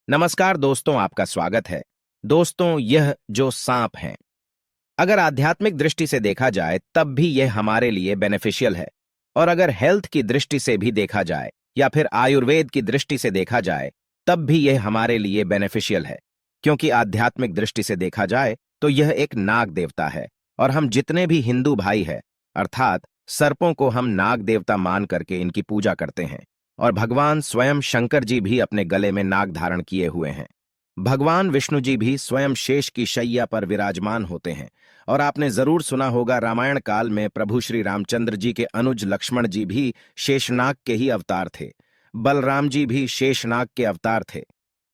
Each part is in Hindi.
नमस्कार दोस्तों, आपका स्वागत है। दोस्तों, यह जो सांप हैं, अगर आध्यात्मिक दृष्टि से देखा जाए तब भी यह हमारे लिए बेनिफिशियल है। और अगर हेल्थ की दृष्टि से भी देखा जाए या फिर आयुर्वेद की दृष्टि से देखा जाए तब भी यह हमारे लिए बेनिफिशियल है। क्योंकि आध्यात्मिक दृष्टि से देखा जाए तो यह एक नाग देवता है। और हम जितने भी हिंदू भाई हैं, अर्थात सर्पों को हम नाग देवता मान करके इनकी पूजा करते हैं। और भगवान स्वयं शंकर जी भी अपने गले में नाग धारण किए हुए हैं। भगवान विष्णु जी भी स्वयं शेष की शैया पर विराजमान होते हैं। और आपने जरूर सुना होगा, रामायण काल में प्रभु श्री रामचंद्र जी के अनुज लक्ष्मण जी भी शेषनाग के ही अवतार थे। बलराम जी भी शेषनाग के अवतार थे।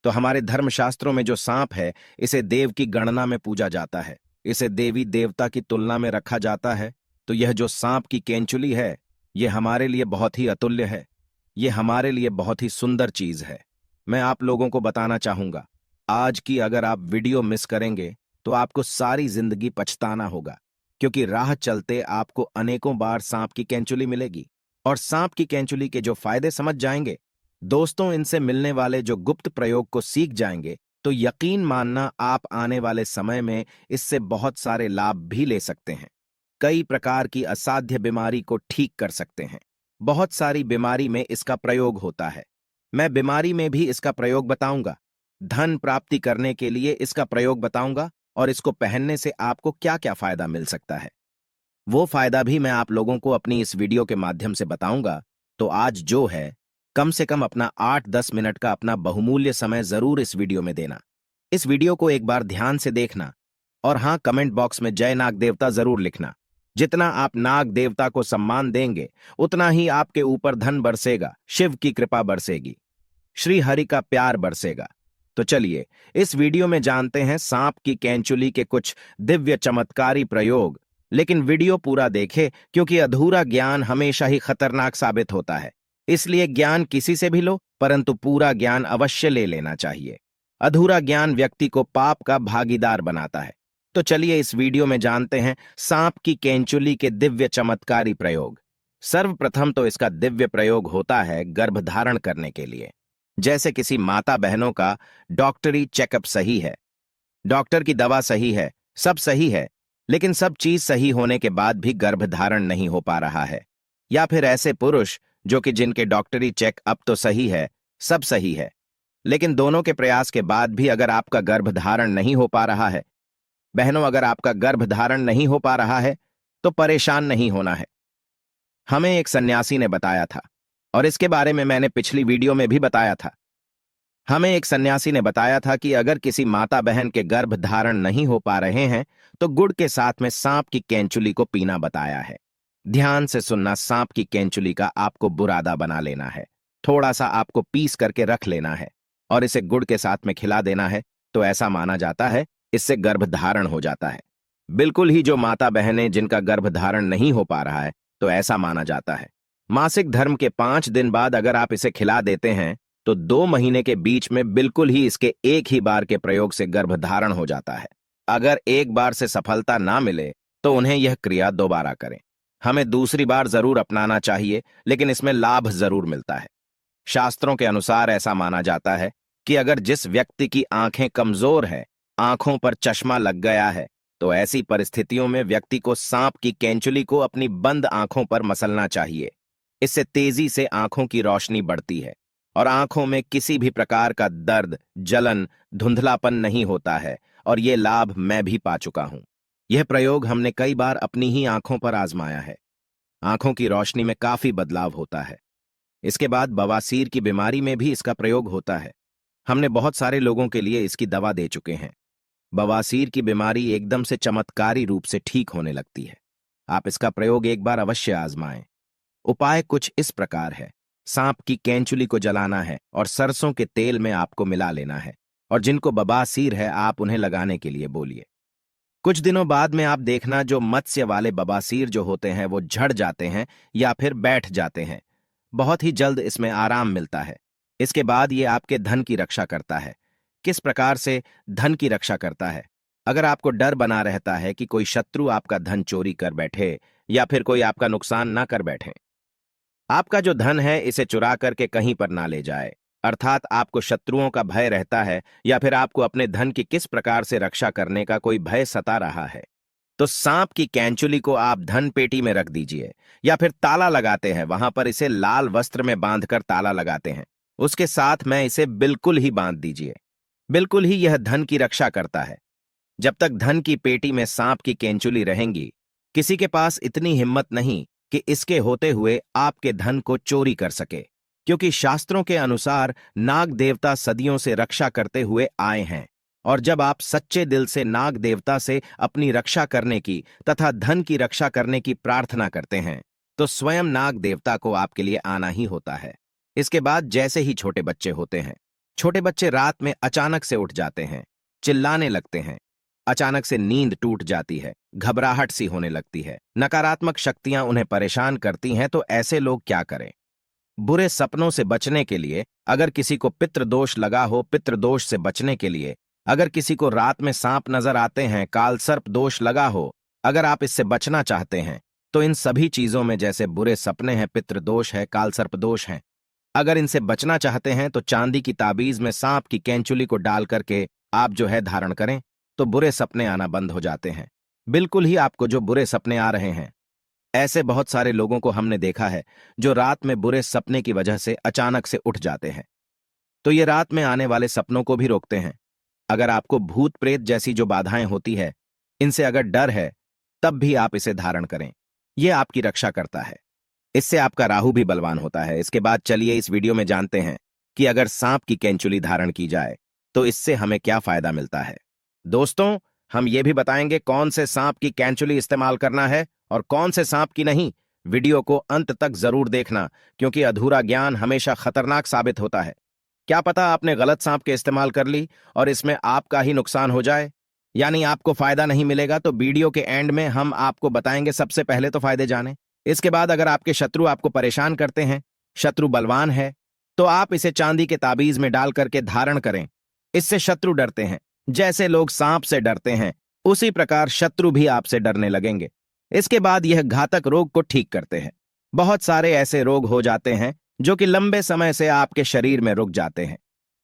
तो हमारे धर्मशास्त्रों में जो सांप है, इसे देव की गणना में पूजा जाता है। इसे देवी देवता की तुलना में रखा जाता है। तो यह जो सांप की केंचुली है, यह हमारे लिए बहुत ही अतुल्य है। ये हमारे लिए बहुत ही सुंदर चीज है। मैं आप लोगों को बताना चाहूंगा, आज की अगर आप वीडियो मिस करेंगे तो आपको सारी जिंदगी पछताना होगा। क्योंकि राह चलते आपको अनेकों बार सांप की केंचुली मिलेगी। और सांप की केंचुली के जो फायदे समझ जाएंगे दोस्तों, इनसे मिलने वाले जो गुप्त प्रयोग को सीख जाएंगे, तो यकीन मानना आप आने वाले समय में इससे बहुत सारे लाभ भी ले सकते हैं। कई प्रकार की असाध्य बीमारी को ठीक कर सकते हैं। बहुत सारी बीमारी में इसका प्रयोग होता है। मैं बीमारी में भी इसका प्रयोग बताऊंगा, धन प्राप्ति करने के लिए इसका प्रयोग बताऊंगा, और इसको पहनने से आपको क्या क्या फायदा मिल सकता है वो फायदा भी मैं आप लोगों को अपनी इस वीडियो के माध्यम से बताऊंगा। तो आज जो है, कम से कम अपना 8-10 मिनट का अपना बहुमूल्य समय जरूर इस वीडियो में देना। इस वीडियो को एक बार ध्यान से देखना। और हाँ, कमेंट बॉक्स में जय नाग देवता जरूर लिखना। जितना आप नाग देवता को सम्मान देंगे, उतना ही आपके ऊपर धन बरसेगा, शिव की कृपा बरसेगी, श्री हरि का प्यार बरसेगा। तो चलिए इस वीडियो में जानते हैं सांप की केंचुली के कुछ दिव्य चमत्कारी प्रयोग। लेकिन वीडियो पूरा देखें, क्योंकि अधूरा ज्ञान हमेशा ही खतरनाक साबित होता है। इसलिए ज्ञान किसी से भी लो, परंतु पूरा ज्ञान अवश्य ले लेना चाहिए। अधूरा ज्ञान व्यक्ति को पाप का भागीदार बनाता है। तो चलिए इस वीडियो में जानते हैं सांप की केंचुली के दिव्य चमत्कारी प्रयोग। सर्वप्रथम तो इसका दिव्य प्रयोग होता है गर्भधारण करने के लिए। जैसे किसी माता बहनों का डॉक्टरी चेकअप सही है, डॉक्टर की दवा सही है, सब सही है, लेकिन सब चीज सही होने के बाद भी गर्भधारण नहीं हो पा रहा है। या फिर ऐसे पुरुष जो कि जिनके डॉक्टरी चेकअप तो सही है, सब सही है, लेकिन दोनों के प्रयास के बाद भी अगर आपका गर्भधारण नहीं हो पा रहा है, बहनों अगर आपका गर्भधारण नहीं हो पा रहा है तो परेशान नहीं होना है। हमें एक सन्यासी ने बताया था, और इसके बारे में मैंने पिछली वीडियो में भी बताया था। हमें एक सन्यासी ने बताया था कि अगर किसी माता बहन के गर्भ धारण नहीं हो पा रहे हैं तो गुड़ के साथ में सांप की केंचुली को पीना बताया है। ध्यान से सुनना, सांप की केंचुली का आपको बुरादा बना लेना है। थोड़ा सा आपको पीस करके रख लेना है और इसे गुड़ के साथ में खिला देना है। तो ऐसा माना जाता है इससे गर्भ धारण हो जाता है। बिल्कुल ही जो माता बहनें जिनका गर्भ धारण नहीं हो पा रहा है, तो ऐसा माना जाता है मासिक धर्म के 5 दिन बाद अगर आप इसे खिला देते हैं तो 2 महीने के बीच में बिल्कुल ही इसके एक ही बार के प्रयोग से गर्भधारण हो जाता है। अगर एक बार से सफलता ना मिले तो उन्हें यह क्रिया दोबारा करें। हमें दूसरी बार जरूर अपनाना चाहिए, लेकिन इसमें लाभ जरूर मिलता है। शास्त्रों के अनुसार ऐसा माना जाता है कि अगर जिस व्यक्ति की आंखें कमजोर है, आंखों पर चश्मा लग गया है, तो ऐसी परिस्थितियों में व्यक्ति को सांप की केंचुली को अपनी बंद आंखों पर मसलना चाहिए। इससे तेजी से आंखों की रोशनी बढ़ती है और आंखों में किसी भी प्रकार का दर्द, जलन, धुंधलापन नहीं होता है। और ये लाभ मैं भी पा चुका हूं। यह प्रयोग हमने कई बार अपनी ही आंखों पर आजमाया है। आंखों की रोशनी में काफी बदलाव होता है। इसके बाद बवासीर की बीमारी में भी इसका प्रयोग होता है। हमने बहुत सारे लोगों के लिए इसकी दवा दे चुके हैं। बवासीर की बीमारी एकदम से चमत्कारी रूप से ठीक होने लगती है। आप इसका प्रयोग एक बार अवश्य आजमाएं। उपाय कुछ इस प्रकार है। सांप की केंचुली को जलाना है और सरसों के तेल में आपको मिला लेना है। और जिनको बवासीर है आप उन्हें लगाने के लिए बोलिए। कुछ दिनों बाद में आप देखना, जो मत्स्य वाले बवासीर जो होते हैं वो झड़ जाते हैं या फिर बैठ जाते हैं। बहुत ही जल्द इसमें आराम मिलता है। इसके बाद ये आपके धन की रक्षा करता है। किस प्रकार से धन की रक्षा करता है? अगर आपको डर बना रहता है कि कोई शत्रु आपका धन चोरी कर बैठे या फिर कोई आपका नुकसान ना कर बैठे, आपका जो धन है इसे चुरा करके कहीं पर ना ले जाए, अर्थात आपको शत्रुओं का भय रहता है या फिर आपको अपने धन की किस प्रकार से रक्षा करने का कोई भय सता रहा है, तो सांप की कैंचुली को आप धन पेटी में रख दीजिए या फिर ताला लगाते हैं वहां पर इसे लाल वस्त्र में बांधकर ताला लगाते हैं। उसके साथ में इसे बिल्कुल ही बांध दीजिए। बिल्कुल ही यह धन की रक्षा करता है। जब तक धन की पेटी में सांप की केंचुली रहेंगी, किसी के पास इतनी हिम्मत नहीं कि इसके होते हुए आपके धन को चोरी कर सके, क्योंकि शास्त्रों के अनुसार नाग देवता सदियों से रक्षा करते हुए आए हैं। और जब आप सच्चे दिल से नाग देवता से अपनी रक्षा करने की तथा धन की रक्षा करने की प्रार्थना करते हैं, तो स्वयं नाग देवता को आपके लिए आना ही होता है। इसके बाद जैसे ही छोटे बच्चे होते हैं, छोटे बच्चे रात में अचानक से उठ जाते हैं, चिल्लाने लगते हैं, अचानक से नींद टूट जाती है, घबराहट सी होने लगती है, नकारात्मक शक्तियां उन्हें परेशान करती हैं, तो ऐसे लोग क्या करें? बुरे सपनों से बचने के लिए, अगर किसी को पितृदोष लगा हो, पितृदोष से बचने के लिए, अगर किसी को रात में सांप नजर आते हैं, कालसर्प दोष लगा हो, अगर आप इससे बचना चाहते हैं, तो इन सभी चीजों में जैसे बुरे सपने हैं, पितृदोष है, कालसर्प दोष हैं, अगर इनसे बचना चाहते हैं तो चांदी की ताबीज में सांप की कैंचुली को डाल करके आप जो है धारण करें, तो बुरे सपने आना बंद हो जाते हैं। बिल्कुल ही आपको जो बुरे सपने आ रहे हैं, ऐसे बहुत सारे लोगों को हमने देखा है जो रात में बुरे सपने की वजह से अचानक से उठ जाते हैं। तो ये रात में आने वाले सपनों को भी रोकते हैं। अगर आपको भूत प्रेत जैसी जो बाधाएं होती है, इनसे अगर डर है, तब भी आप इसे धारण करें। यह आपकी रक्षा करता है। इससे आपका राहु भी बलवान होता है। इसके बाद चलिए इस वीडियो में जानते हैं कि अगर सांप की केंचुली धारण की जाए तो इससे हमें क्या फायदा मिलता है। दोस्तों, हम ये भी बताएंगे कौन से सांप की कैंचुली इस्तेमाल करना है और कौन से सांप की नहीं। वीडियो को अंत तक जरूर देखना, क्योंकि अधूरा ज्ञान हमेशा खतरनाक साबित होता है। क्या पता आपने गलत सांप के इस्तेमाल कर ली और इसमें आपका ही नुकसान हो जाए, यानी आपको फायदा नहीं मिलेगा। तो वीडियो के एंड में हम आपको बताएंगे। सबसे पहले तो फायदे जाने। इसके बाद अगर आपके शत्रु आपको परेशान करते हैं, शत्रु बलवान है, तो आप इसे चांदी के ताबीज में डाल करके धारण करें। इससे शत्रु डरते हैं। जैसे लोग सांप से डरते हैं, उसी प्रकार शत्रु भी आपसे डरने लगेंगे। इसके बाद यह घातक रोग को ठीक करते हैं। बहुत सारे ऐसे रोग हो जाते हैं जो कि लंबे समय से आपके शरीर में रुक जाते हैं,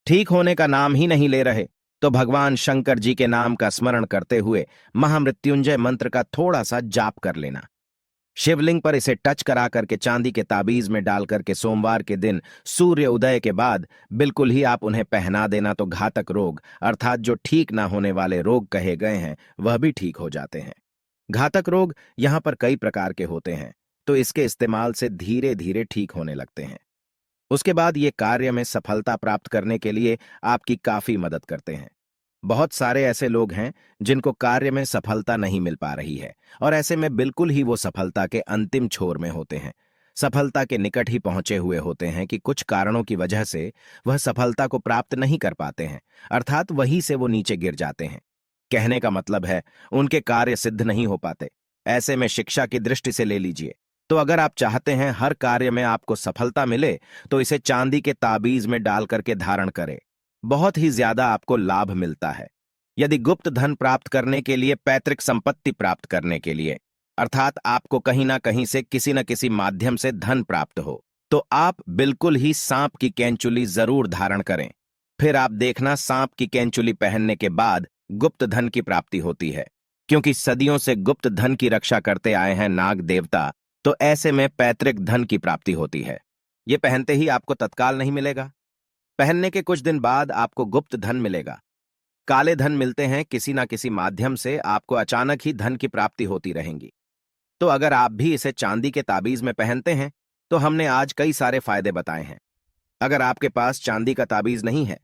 ठीक होने का नाम ही नहीं ले रहे। तो भगवान शंकर जी के नाम का स्मरण करते हुए महामृत्युंजय मंत्र का थोड़ा सा जाप कर लेना। शिवलिंग पर इसे टच करा करके चांदी के ताबीज में डाल करके सोमवार के दिन सूर्य उदय के बाद बिल्कुल ही आप उन्हें पहना देना। तो घातक रोग अर्थात जो ठीक ना होने वाले रोग कहे गए हैं, वह भी ठीक हो जाते हैं। घातक रोग यहां पर कई प्रकार के होते हैं, तो इसके इस्तेमाल से धीरे धीरे ठीक होने लगते हैं। उसके बाद ये कार्य में सफलता प्राप्त करने के लिए आपकी काफी मदद करते हैं। बहुत सारे ऐसे लोग हैं जिनको कार्य में सफलता नहीं मिल पा रही है, और ऐसे में बिल्कुल ही वो सफलता के अंतिम छोर में होते हैं, सफलता के निकट ही पहुंचे हुए होते हैं कि कुछ कारणों की वजह से वह सफलता को प्राप्त नहीं कर पाते हैं, अर्थात वहीं से वो नीचे गिर जाते हैं। कहने का मतलब है उनके कार्य सिद्ध नहीं हो पाते। ऐसे में शिक्षा की दृष्टि से ले लीजिए, तो अगर आप चाहते हैं हर कार्य में आपको सफलता मिले, तो इसे चांदी के ताबीज में डाल करके धारण करें। बहुत ही ज्यादा आपको लाभ मिलता है। यदि गुप्त धन प्राप्त करने के लिए, पैतृक संपत्ति प्राप्त करने के लिए, अर्थात आपको कहीं ना कहीं से किसी न किसी माध्यम से धन प्राप्त हो, तो आप बिल्कुल ही सांप की कैंचुली जरूर धारण करें। फिर आप देखना सांप की कैंचुली पहनने के बाद गुप्त धन की प्राप्ति होती है, क्योंकि सदियों से गुप्त धन की रक्षा करते आए हैं नाग देवता। तो ऐसे में पैतृक धन की प्राप्ति होती है। ये पहनते ही आपको तत्काल नहीं मिलेगा, पहनने के कुछ दिन बाद आपको गुप्त धन मिलेगा। काले धन मिलते हैं, किसी ना किसी माध्यम से आपको अचानक ही धन की प्राप्ति होती रहेंगी। तो अगर आप भी इसे चांदी के ताबीज में पहनते हैं, तो हमने आज कई सारे फायदे बताए हैं। अगर आपके पास चांदी का ताबीज नहीं है,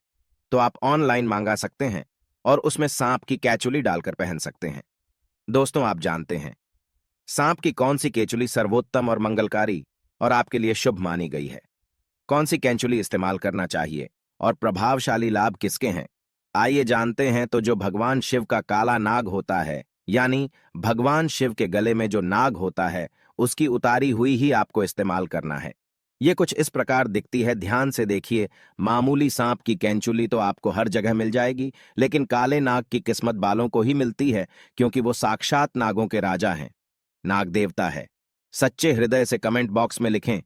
तो आप ऑनलाइन मंगा सकते हैं और उसमें सांप की कैचुली डालकर पहन सकते हैं। दोस्तों, आप जानते हैं सांप की कौन सी केचुली सर्वोत्तम और मंगलकारी और आपके लिए शुभ मानी गई है? कौन सी कैंचुली इस्तेमाल करना चाहिए और प्रभावशाली लाभ किसके हैं? आइए जानते हैं। तो जो भगवान शिव का काला नाग होता है, यानी भगवान शिव के गले में जो नाग होता है, उसकी उतारी हुई ही आपको इस्तेमाल करना है। ये कुछ इस प्रकार दिखती है, ध्यान से देखिए। मामूली सांप की कैंचुली तो आपको हर जगह मिल जाएगी, लेकिन काले नाग की किस्मत वालों को ही मिलती है, क्योंकि वो साक्षात नागों के राजा हैं, नाग देवता है। सच्चे हृदय से कमेंट बॉक्स में लिखें,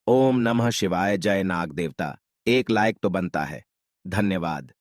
ओम नमः शिवाय, जय नाग देवता। एक लाइक तो बनता है। धन्यवाद।